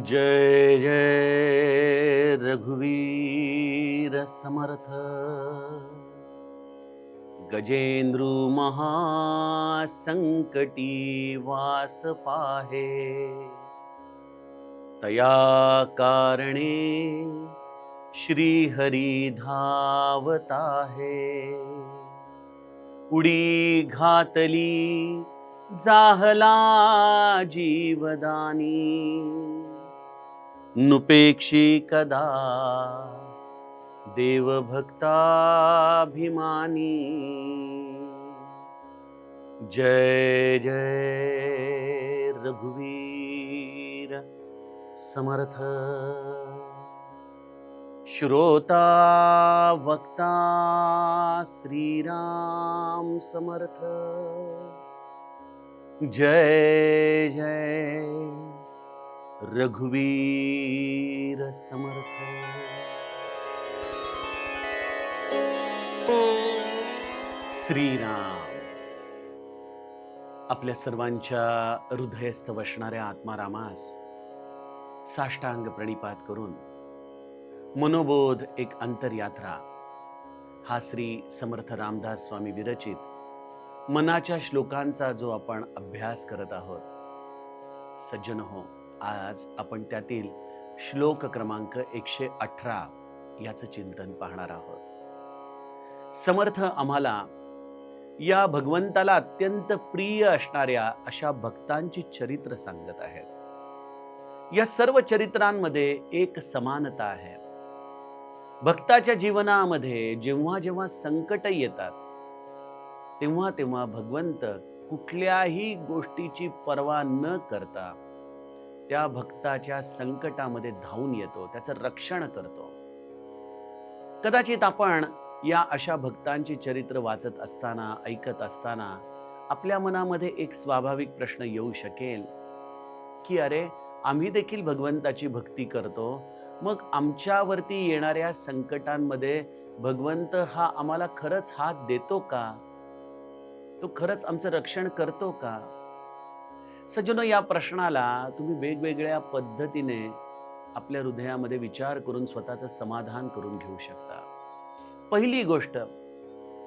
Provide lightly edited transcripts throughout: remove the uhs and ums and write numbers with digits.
जय जय रघुवीर समर्थ। गजेंद्र महासंकटी वास पाहे, तया कारणे श्री हरी धावता है। उडी घातली जाहला जीवदानी, नुपेक्षी कदा देवभक्ताभिमानी। जय जय रघुवीर समर्थ। श्रोता वक्ता श्रीराम समर्थ। जय जय रघुवीर समर्थ। श्रीराम आपल्या सर्वांच्या हृदयस्थ वसणाऱ्या आत्मारामास साष्टांग प्रणिपात करून मनोबोध एक अंतरयात्रा हा श्री समर्थ रामदास स्वामी विरचित मनाच्या श्लोकांचा जो आपण अभ्यास करत आहोत, सज्जन हो, आज आपण त्यातील श्लोक क्रमांक 118 याचं चिंतन पाहणार आहोत। समर्थ आम्हाला या भगवंताला अत्यंत प्रिय असणाऱ्या अशा भक्तांची चरित्र सांगत आहेत। या सर्व चरित्रांमध्ये एक समानता आहे। भक्ताच्या जीवनामध्ये जेव्हा जेव्हा संकट येतात तेव्हा तेव्हा भगवंत कुठल्याही गोष्टीची पर्वा न करता त्या भक्ताच्या संकटामध्ये धावून येतो, त्याचं रक्षण करतो। कदाचित आपण या अशा भक्तांची चरित्र वाचत असताना, ऐकत असताना आपल्या मनामध्ये एक स्वाभाविक प्रश्न येऊ शकेल की अरे, आम्ही देखील भगवंताची भक्ती करतो, मग आमच्यावरती येणाऱ्या संकटांमध्ये भगवंत हा आम्हाला खरंच हात देतो का? तो खरंच आमचं रक्षण करतो का? सज्जनो, या प्रश्नाला तुम्ही वेगवेगळ्या पद्धतीने आपल्या हृदयामध्ये विचार करून स्वतःचं समाधान करून घेऊ शकता। पहिली गोष्ट,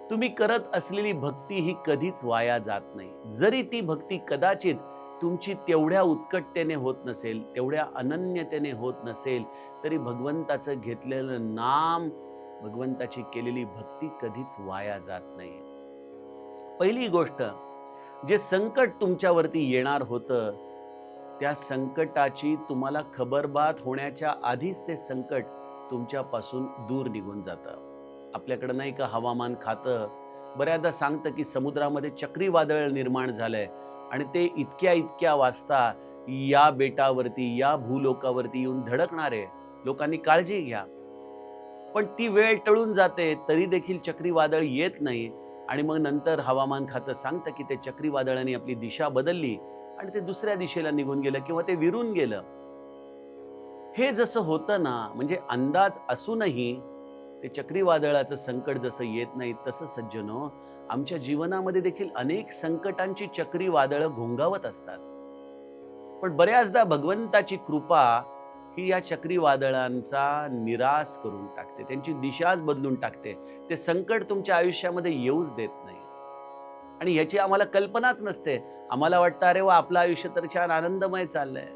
तुम्ही करत असलेली भक्ती ही कधीच वाया जात नाही। जरी ती भक्ती कदाचित तुमची तेवढ्या उत्कटतेने होत नसेल, तेवढ्या अनन्यतेने होत नसेल, तरी भगवंताचं घेतलेलं नाम, भगवंताची केलेली भक्ती कधीच वाया जात नाही। पहिली गोष्ट, जे संकट तुमच्यावरती येणार होतं, त्या संकटाची तुम्हाला खबरबात होण्याच्या आधीच ते संकट तुमच्यापासून दूर निघून जातं। आपल्याकडे नाही का हवामान खातं बऱ्याचदा सांगतं की समुद्रामध्ये चक्रीवादळ निर्माण झालंय आणि ते इतक्या वाजता या बेटावरती, या भूलोकावरती येऊन धडकणार आहे, लोकांनी काळजी घ्या। पण ती वेळ टळून जाते, तरी देखील चक्रीवादळ येत नाही आणि मग नंतर हवामान खातं सांगतं की ते चक्रीवादळाने आपली दिशा बदलली आणि ते दुसऱ्या दिशेला निघून गेलं किंवा ते विरून गेलं। हे जसं होतं ना, म्हणजे अंदाज असूनही ते चक्रीवादळाचं संकट जसं येत नाही, तसं सज्जनो आमच्या जीवनामध्ये देखील अनेक संकटांची चक्रीवादळं घोंगावत असतात। पण बऱ्याचदा भगवंताची कृपा ही या चक्रीवादळांचा निराश करून टाकते, त्यांची दिशाच बदलून टाकते। ते संकट तुमच्या आयुष्यामध्ये येऊच देत नाही आणि याची आम्हाला कल्पनाच नसते। आम्हाला वाटतं अरे वा, आपलं आयुष्य तर छान आनंदमय चाललंय।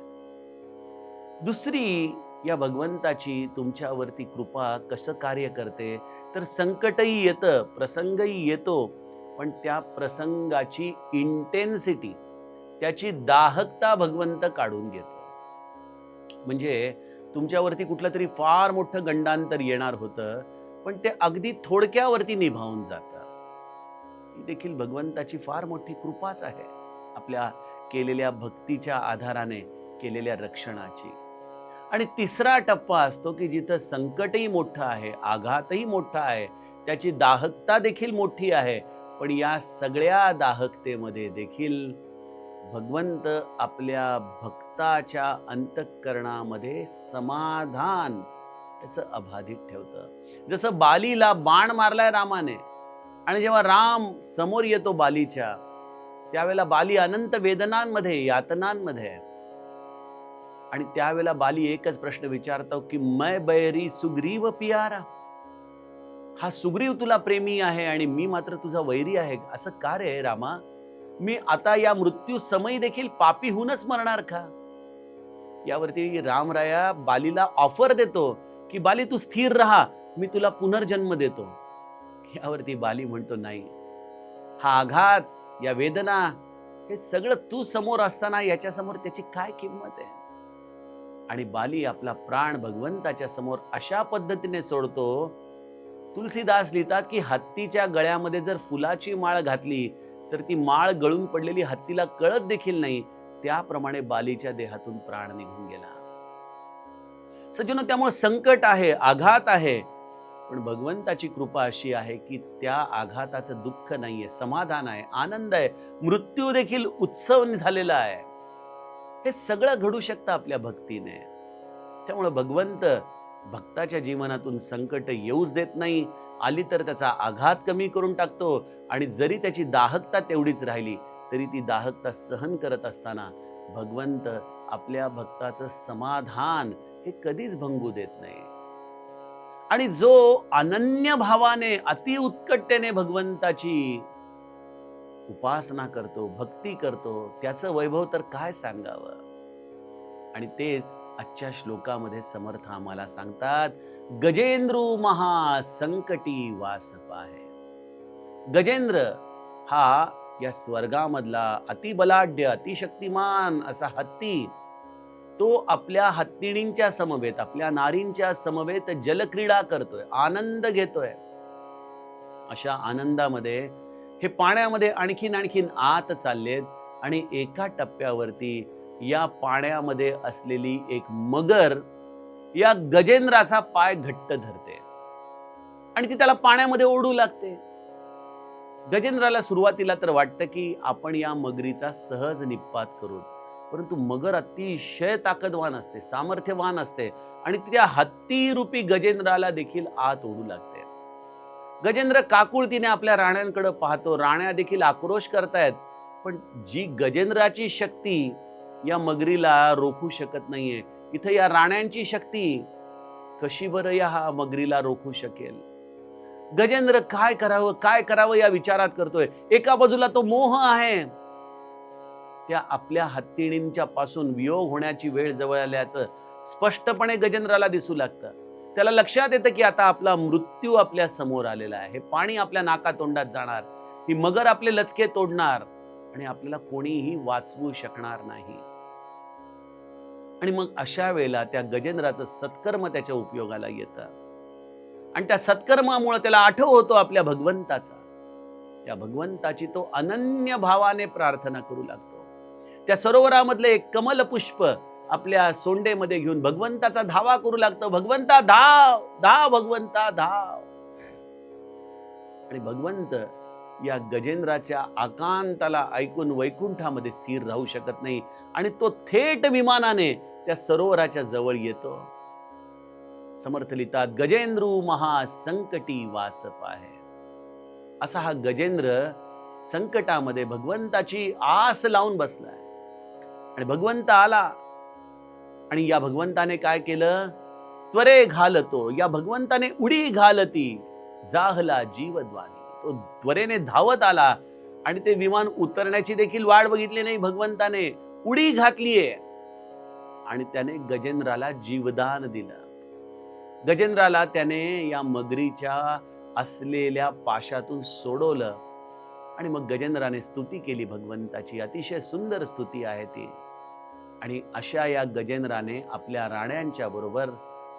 दुसरी, या भगवंताची तुमच्यावरती कृपा कसं कार्य करते, तर संकटही येतं, प्रसंगही येतो, पण त्या प्रसंगाची इंटेन्सिटी, त्याची दाहकता भगवंत काढून घेतो। म्हणजे तुमच्यावरती कुठलं तरी फार मोठं गंडांतर येणार होतं, पण ते अगदी थोडक्यावरती निभावून जातं। ही देखील भगवंताची फार मोठी कृपाच आहे, आपल्या केलेल्या भक्तीच्या आधाराने केलेल्या रक्षणाची। आणि तिसरा टप्पा असतो की जिथं संकटही मोठं आहे, आघातही मोठा आहे, त्याची दाहकता देखील मोठी आहे, पण या सगळ्या दाहकतेमध्ये देखील भगवंत आपल्या भक्ताच्या अंतःकरणामध्ये समाधान त्याचं अबाधित ठेवतं। जसं बालीला बाण मारलाय रामाने आणि जेव्हा राम समोर येतो बालीच्या, त्यावेळेला बाली अनंत वेदनांमध्ये, यातनांमध्ये आहे आणि त्यावेळेला बाली एकच प्रश्न विचारतो की मैं बैरी सुग्रीव पियारा, हा सुग्रीव तुला प्रेमी आहे आणि मी मात्र तुझा वैरी आहे, असं का रे रामा? मी आता या मृत्यू समयी देखील पापीहूनच मरणार का? यावरती रामराया बालीला ऑफर देतो की बाली तू स्थिर राहा, मी तुला पुनर्जन्म देतो. यावरती बाली म्हणतो नाही, हा आघात, या वेदना, हे सगळं तू समोर असताना याच्या समोर त्याची काय किंमत आहे? आणि बाली आपला प्राण भगवंताच्या समोर अशा पद्धतीने सोडतो. तुलसीदास लिहितात की हत्तीच्या गळ्यामध्ये जर फुलाची माळ घातली तर ती माळ गळून पडलेली हत्तीला कळत देखील नाही. त्याप्रमाणे बालीच्या देहातून प्राण निघून गेला. सज्जनो, त्यामुळे संकट आहे, आघात आहे, पण भगवंताची कृपा अशी आहे की त्या आघाताचं दुःख नाहीये, समाधान आहे, आनंद आहे, मृत्यू देखील उत्सव झालेला आहे. हे सगळं घडू शकतं आपल्या भक्तीने. त्यामुळे भगवंत भक्ताच्या जीवनातून संकट येऊच देत नाही. आली तर त्याचा आघात कमी करून टाकतो आणि जरी त्याची दाहकता तेवढीच राहिली तरी ती दाहकता सहन करत असताना भगवंत आपल्या भक्ताचं समाधान हे कधीच भंगू देत नाही. आणि जो अनन्य भावाने अति उत्कटतेने भगवंताची उपासना करतो, भक्ती करतो, त्याचं वैभव तर काय सांगावं. आणि तेच आजच्या श्लोकामध्ये समर्थ आम्हाला सांगतात, गजेंद्रू महा संकटी वास पाहे. गजेंद्र हा या स्वर्गामधला अतिबलाढ्य, अतिशक्तिमान असा हत्ती, तो आपल्या हत्तीणींच्या समवेत, आपल्या नारींच्या समवेत जलक्रीडा करतोय, आनंद घेतोय. अशा आनंदामध्ये हे पाण्यामध्ये आणखीन आणखीन आत चाललेत आणि एका टप्प्यावरती या पाण्यामध्ये असलेली एक मगर या गजेंद्राचा पाय घट्ट धरते आणि ती त्याला पाण्यामध्ये ओढू लागते. गजेंद्राला सुरुवातीला तर वाटतं की आपण या मगरीचा सहज निपात करू, परंतु मगर अतिशय ताकदवान असते, सामर्थ्यवान असते आणि त्या हत्ती रूपी गजेंद्राला देखील आत ओढू लागते. गजेंद्र काकुळतीने आपल्या राण्यांकडे पाहतो, राण्या देखील आक्रोश करतायत, पण जी गजेंद्राची शक्ती या मगरीला रोखू शकत नाहीये, इथं या राण्यांची शक्ती कशी बरं या मगरीला रोखू शकेल? गजेंद्र काय करावं या विचारात करतोय. एका बाजूला तो मोह आहे, त्या आपल्या हत्तीणींच्या पासून वियोग होण्याची वेळ जवळ आल्याचं स्पष्टपणे गजेंद्राला दिसू लागतं. त्याला लक्षात येतं की आता आपला मृत्यू आपल्या समोर आलेला आहे. हे पाणी आपल्या नाकातोंडात जाणार, ही मगर आपले लचके तोडणार आणि आपल्याला कोणीही वाचवू शकणार नाही. आणि मग अशा वेळेला त्या गजेंद्राचं सत्कर्म त्याच्या उपयोगाला येतं आणि त्या सत्कर्मामुळे त्याला आठव होतो आपल्या भगवंताचा. त्या भगवंताची तो अनन्य भावाने प्रार्थना करू लागतो. त्या सरोवरामधले एक कमल पुष्प आपल्या सोंडेमध्ये घेऊन भगवंताचा धावा करू लागतो. भगवंता धाव, धाव भगवंता धाव. आणि भगवंत या गजेंद्राच्या आकांताला ऐकून वैकुंठामध्ये स्थिर राहू शकत नाही आणि तो थेट विमानाने त्या सरोवराच्या जवळ येतो. समर्थ लिहितात, गजेंद्रू महा संकटी वास पाहे. असा हा गजेंद्र संकटामध्ये भगवंताची आस लावून बसलाय आणि भगवंत आला आणि या भगवंताने काय केलं? त्वरे घालतो, या भगवंताने उडी घालती जाहला जीवद्वानी. तो त्वरेने धावत आला आणि ते विमान उतरण्याची देखील वाट बघितली नाही. भगवंताने उडी घातलीये आणि त्याने गजेंद्राला जीवदान दिलं. गजेंद्राला त्याने या मगरीच्या असलेल्या पाशातून सोडवलं आणि मग गजेंद्राने स्तुती केली भगवंताची. अतिशय सुंदर स्तुती आहे ती. आणि अशा या गजेंद्राने आपल्या राण्यांच्या बरोबर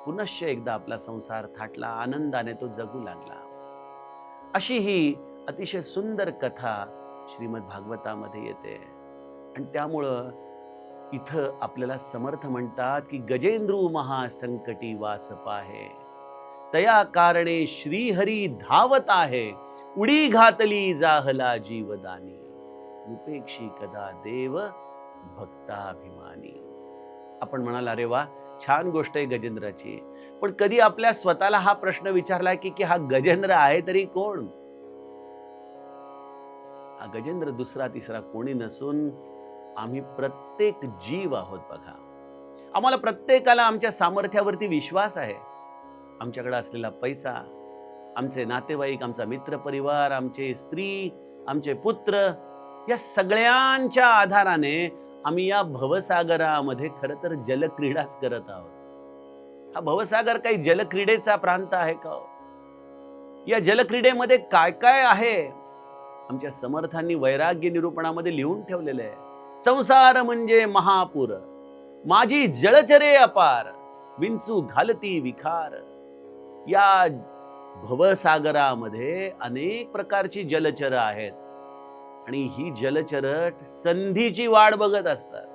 पुनश्च एकदा आपला संसार थाटला, आनंदाने तो जगू लागला. अशी ही अतिशय सुंदर कथा श्रीमद भागवतामध्ये येते आणि त्यामुळं इथं आपल्याला समर्थ म्हणतात की गजेंद्रू महासंकटी वास पाहे, तया कारणे श्रीहरी धावत आहे, उडी घातली जाहला जीवदानी, उपेक्षी कदा देव भक्ताभिमानी. आपण म्हणाल, अरे वा, छान गोष्ट आहे गजेंद्राची, पण कधी आपल्या स्वतःला हा प्रश्न विचारला की हा गजेंद्र आहे तरी कोण? हा गजेंद्र दुसरा तिसरा कोणी नसून आम्ही प्रत्येक जीव आहोत. बघा, आम्हाला प्रत्येकाला आमच्या सामर्थ्यावरती विश्वास आहे. आमच्याकडे असलेला पैसा, आमचे नातेवाईक, आमचा मित्रपरिवार, आमचे स्त्री, आमचे पुत्र, या सगळ्यांच्या आधाराने आम्ही या भवसागरामध्ये खरं तर जलक्रीडाच करत आहोत. हा भवसागर काही जलक्रीडेचा प्रांत आहे का? या जलक्रीडेमध्ये काय काय आहे? आमच्या समर्थांनी वैराग्य निरूपणामध्ये लिहून ठेवलेलं आहे. संसार म्हणजे महापूर, माझी जलचरे अपार, विंचू घालती विखार. या भवसागरामध्ये अनेक प्रकारची जलचर आहेत आणि ही जलचर संधीची वाट बघत असतात.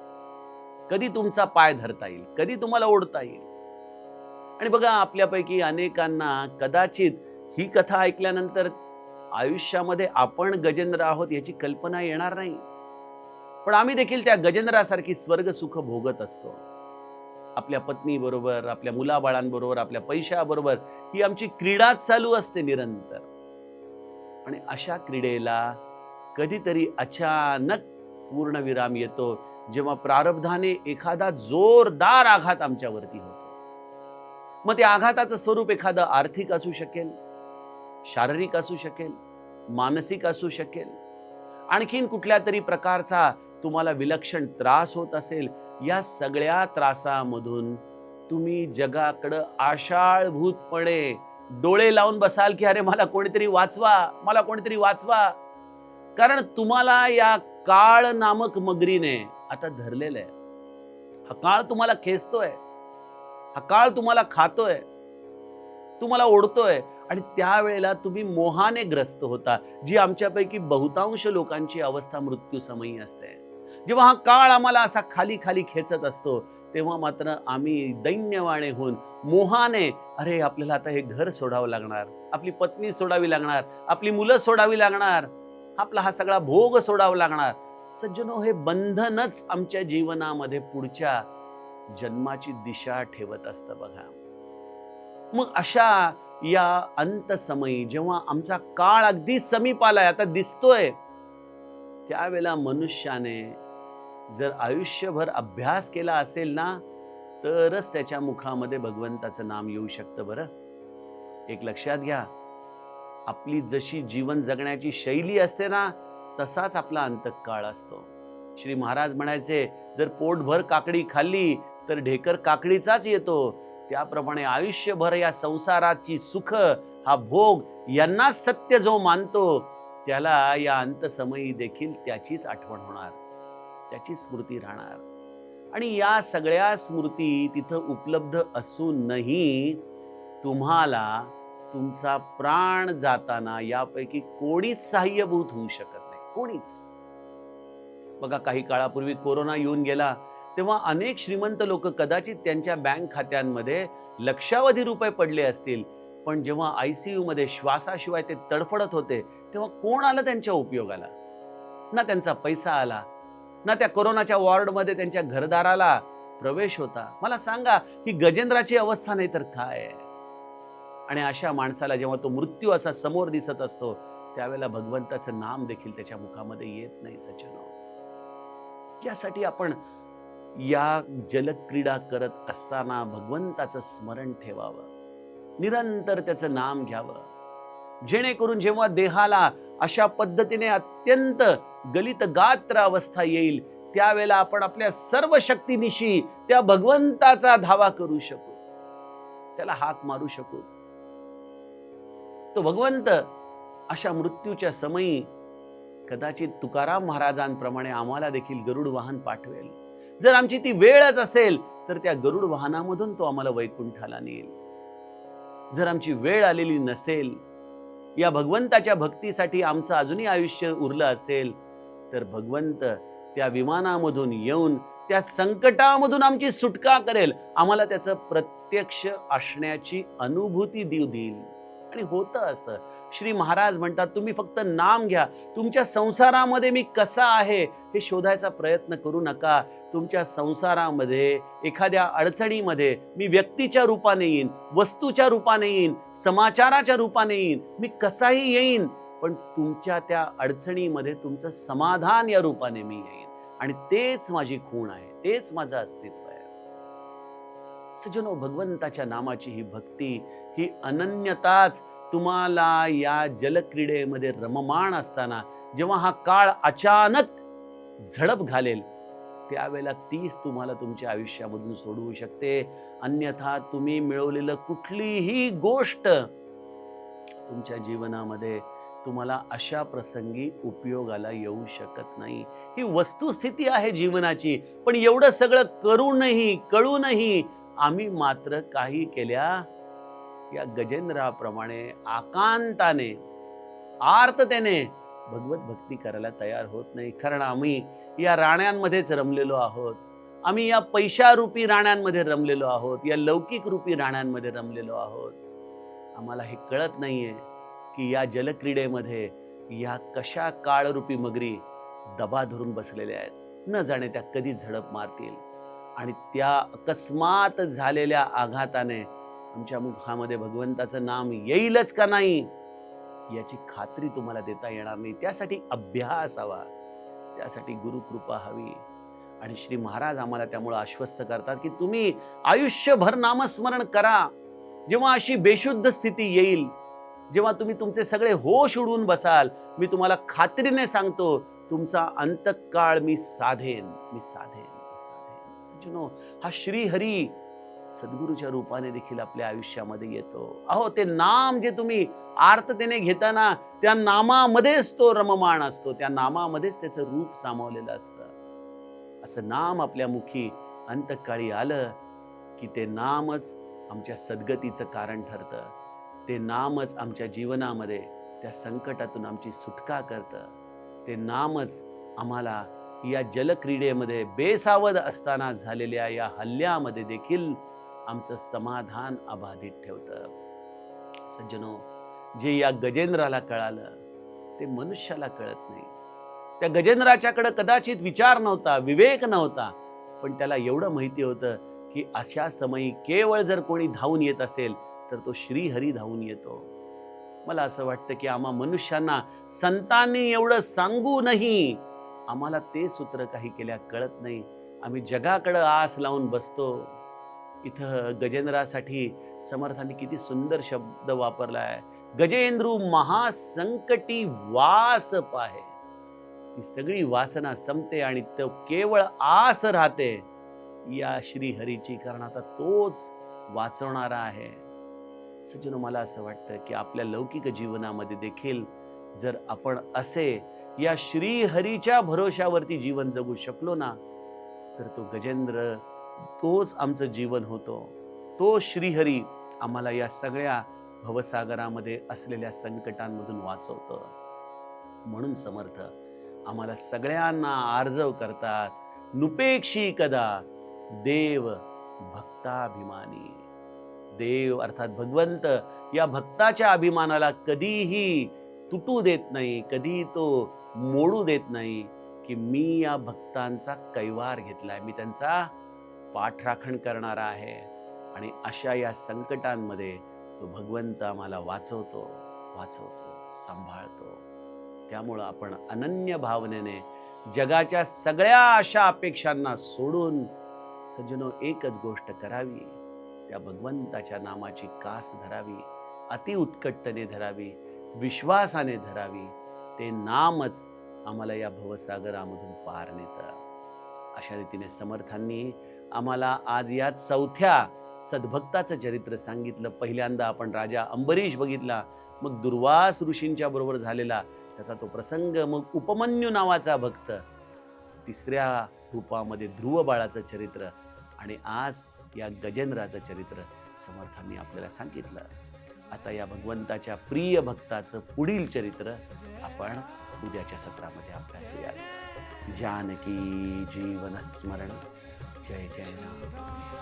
कधी तुमचा पाय धरता येईल, कधी तुम्हाला ओढता येईल. आणि बघा, आपल्यापैकी अनेकांना कदाचित ही कथा ऐकल्यानंतर आयुष्यामध्ये आपण गजेंद्र आहोत याची कल्पना येणार नाही. पण आम्ही देखील त्या गजेंद्रासारखी स्वर्ग सुख भोगत असतो. आपल्या पत्नी बरोबर, आपल्या मुलाबाळांबरोबर, आपल्या पैशाबरोबर ही आमची क्रीडा चालू असते निरंतर. आणि अशा क्रीडेला कधीतरी अचानक पूर्णविराम येतो, जेव्हा प्रारब्धाने एखादा जोरदार आघात आमच्यावरती होतो. मग त्या आघाताचं स्वरूप एखादं आर्थिक असू शकेल, शारीरिक असू शकेल, मानसिक असू शकेल, आणखीन कुठल्या तरी प्रकारचा तुम्हाला विलक्षण त्रास होत असेल. या सगळ्या त्रासामधून तुम्ही जगाकडे आशाळभूतपणे डोळे लावून बसाल की अरे मला कोणीतरी वाचवा, मला कोणीतरी वाचवा. कारण तुम्हाला या काळ नामक मगरीने आता धरलेलं आहे. हा काळ तुम्हाला खेचतोय, हा काळ तुम्हाला खातोय, तुम्हाला ओढतोय. आणि त्यावेळेला तुम्ही मोहाने ग्रस्त होता, जी आमच्यापैकी बहुतांश लोकांची अवस्था मृत्यूसमयी असते. जेव्हा हा काळ आम्हाला असा खाली खाली खेचत असतो, तेव्हा मात्र आम्ही दैन्यवाणे होऊन मोहाने, अरे आपल्याला आता हे घर सोडावं लागणार, आपली पत्नी सोडावी लागणार, आपली मुलं सोडावी लागणार, आपला हा सगळा भोग सोडावा लागणार. सज्जनो, हे बंधनच आमच्या जीवनामध्ये पुढच्या जन्माची दिशा ठेवत असतं बघा. मग अशा या अंतसमयी जेव्हा आमचा काळ अगदी समीप आलाय, आता दिसतोय, त्यावेळेला मनुष्याने जर आयुष्यभर अभ्यास केला असेल ना, तरच त्याच्या मुखामध्ये भगवंताचं नाम येऊ शकतं. बरं, एक लक्षात घ्या, आपली जशी जीवन जगण्याची शैली असते ना, तसाच आपला अंतकाळ असतो. श्री महाराज म्हणायचे, जर पोटभर काकडी खाल्ली तर ढेकर काकडीचाच येतो. त्याप्रमाणे आयुष्यभर या संसाराची सुख, हा भोग यांना सत्य जो मानतो, त्याला या अंतसमयी देखील त्याचीच आठवण होणार, त्याची स्मृती राहणार. आणि या सगळ्या स्मृती तिथं उपलब्ध असूनही तुम्हाला तुमचा प्राण जाताना यापैकी कोणीच सहाय्यभूत होऊ शकत नाही, कोणीच. बघा, काही काळापूर्वी कोरोना येऊन गेला, तेव्हा अनेक श्रीमंत लोक कदाचित त्यांच्या बँक खात्यांमध्ये लक्षावधी रुपये पडले असतील, पण जेव्हा ICU मध्ये श्वासाशिवाय ते तडफडत होते, तेव्हा कोण आलं त्यांच्या उपयोगाला? ना त्यांचा पैसा आला, ना त्या कोरोनाच्या वॉर्डमध्ये त्यांच्या घरदाराला प्रवेश होता. मला सांगा, ही गजेंद्राची अवस्था नाही तर काय? आणि अशा माणसाला जेव्हा तो मृत्यू असा समोर दिसत असतो, त्यावेळेला भगवंताचं नाम देखील त्याच्या मुखामध्ये येत नाही. सज्जनो, यासाठी आपण या जलक्रीडा करत असताना भगवंताचं स्मरण ठेवावं, निरंतर त्याचं नाम घ्यावं, जेणेकरून जेव्हा देहाला अशा पद्धतीने अत्यंत गलित गात्र अवस्था येईल, त्यावेळेला आपण आपल्या सर्व शक्तीनिशी त्या भगवंताचा धावा करू शकू, त्याला हाक मारू शकू. तो भगवंत अशा मृत्यूच्या समयी कदाचित तुकाराम महाराजांप्रमाणे आम्हाला देखील गरुड वाहन पाठवेल. जर आमची ती वेळच असेल तर त्या गरुड वाहनामधून तो आम्हाला वैकुंठाला नेईल. जर आमची वेळ आलेली नसेल, या भगवंताच्या भक्तीसाठी आमचं अजूनही आयुष्य उरलं असेल, तर भगवंत त्या विमानामधून येऊन त्या संकटामधून आमची सुटका करेल, आम्हाला त्याचं प्रत्यक्ष असण्याची अनुभूती देईल. आणि होतं असं. श्री महाराज म्हणतात, तुम्ही फक्त नाम घ्या. तुमच्या संसारामध्ये मी कसा आहे हे शोधायचा प्रयत्न करू नका. तुमच्या संसारामध्ये एखाद्या अडचणीमध्ये मी व्यक्तीच्या रूपाने येईन, वस्तूच्या रूपाने येईन, समाचाराच्या रूपाने येईन, मी कसाही येईन, पण तुमच्या त्या अडचणीमध्ये तुमचं समाधान या रूपाने मी येईन. आणि तेच माझी खूण आहे, तेच माझं अस्तित्व आहे. सज्जनो, भगवंताच्या नामाची ही भक्ती, ही अनन्यताच तुम्हाला या जलक्रीडेमध्ये रममाण असताना जेव्हा हा काळ अचानक झडप घालेल, त्यावेळेला तीच तुम्हाला तुमच्या आयुष्यामधून सोडवू शकते. अन्यथा तुम्ही मिळवलेलं कुठलीही गोष्ट तुमच्या जीवनामध्ये तुम्हाला अशा प्रसंगी उपयोगाला येऊ शकत नाही. ही वस्तुस्थिती आहे जीवनाची. पण एवढं सगळं करूनही, कळूनही आम्ही मात्र काही केल्या या गजेंद्राप्रमाणे आकांताने, आर्ततेने भगवत भक्ती करायला तयार होत नाही. कारण आम्ही या राण्यांमध्येच रमलेलो आहोत. आम्ही या पैशारूपी राण्यांमध्ये रमलेलो आहोत, या लौकिक रूपी राण्यांमध्ये रमलेलो आहोत. आम्हाला हे कळत नाहीये की या जलक्रीडेमध्ये या कशा काळरूपी मगरी दबा धरून बसलेल्या आहेत. न जाणे त्या कधी झडप मारतील आणि त्या अकस्मात झालेल्या आघाताने आमच्या मुखामध्ये भगवंताचं नाम येईलच का नाही याची खात्री तुम्हाला देता येणार नाही. त्यासाठी अभ्यास हवा, त्यासाठी गुरुकृपा हवी. आणि श्री महाराज आम्हाला त्यामुळे आश्वस्त करतात की तुम्ही आयुष्यभर नामस्मरण करा. जेव्हा अशी बेशुद्ध स्थिती येईल, जेव्हा तुम्ही तुमचे सगळे होश उडवून बसाल, मी तुम्हाला खात्रीने सांगतो तुमचा अंतकाळ मी साधेन, मी साधेन, मी साधेन. सज्जनो, हा श्रीहरी सद्गुरूच्या रूपाने देखील आपल्या आयुष्यामध्ये येतो. अहो, ते नाम जे तुम्ही आर्ततेने घेताना त्या नामामध्येच तो रममाण असतो, त्या नामामध्येच त्याचं रूप सामावलेलं असतं. असं नाम आपल्या मुखी अंतकाळी आलं की ते नामच आमच्या सद्गतीचं कारण ठरतं. ते नामच आमच्या जीवनामध्ये त्या संकटातून आमची सुटका करतं. ते नामच आम्हाला या जलक्रीडेमध्ये बेसावध असताना झालेल्या या हल्ल्यामध्ये देखील आमचं समाधान अबाधित ठेवतं. सज्जनो, जे या गजेंद्राला कळालं ते मनुष्याला कळत नाही. त्या गजेंद्राच्याकडे कदाचित विचार नव्हता, विवेक नव्हता, पण त्याला एवढं माहिती होतं की अशा समयी केवळ जर कोणी धावून येत असेल तर तो श्रीहरी धावून येतो. मला असं वाटतं की आम्हा मनुष्यांना संतांनी एवढं सांगूनही आम्हाला ते सूत्र काही केल्या कळत नाही. आम्ही जगाकडे आस लावून बसतो. इथं गजेंद्रासाठी समर्थांनी किती सुंदर शब्द वापरलाय. गजेंद्रू महासंकटी वास पाहे. ती सगळी वासना संपते आणि तो केवळ आस राहते या श्रीहरीची, कारण आता तोच वाचवणारा आहे. सज्जनो, मला असं वाटतं की आपल्या लौकिक जीवनामध्ये देखील जर आपण असे या श्रीहरीच्या भरोशावरती जीवन जगू शकलो ना, तर तो गजेंद्र तोच आमचं जीवन होतो. तो श्रीहरी आम्हाला या सगळ्या भवसागरामध्ये असलेल्या संकटांमधून वाचवतो. म्हणून समर्थ आम्हाला सगळ्यांना आर्जव करतात, नुपेक्षी कदा देव भक्ताभिमानी. देव अर्थात भगवंत या भक्ताच्या अभिमानाला कधीही तुटू देत नाही, कधी तो मोडू देत नाही की मी या भक्तांचा कैवार घेतलाय, मी त्यांचा पाठराखण करणारा आहे. आणि अशा या संकटांमध्ये तो भगवंत आम्हाला वाचवतो, सांभाळतो. त्यामुळं आपण अनन्य भावनेने जगाच्या सगळ्या अशा अपेक्षांना सोडून सज्जनो एकच गोष्ट करावी, त्या भगवंताच्या नामाची कास धरावी, अति उत्कटतेने धरावी, विश्वासाने धरावी. ते नामच आम्हाला या भवसागरामधून पार नेतं. अशा रीतीने समर्थांनी आम्हाला आज या चौथ्या सद्भक्ताचं चरित्र सांगितलं. पहिल्यांदा आपण राजा अंबरीश बघितला, मग दुर्वास ऋषींच्या बरोबर झालेला त्याचा तो प्रसंग, मग उपमन्यू नावाचा भक्त, तिसऱ्या रूपामध्ये ध्रुव बाळाचं चरित्र, आणि आज या गजेंद्राचं चरित्र समर्थांनी आपल्याला सांगितलं. आता या भगवंताच्या प्रिय भक्ताचं पुढील चरित्र आपण उद्याच्या सत्रामध्ये अभ्यासूया. जानकी जीवन स्मरण. जय जय राम.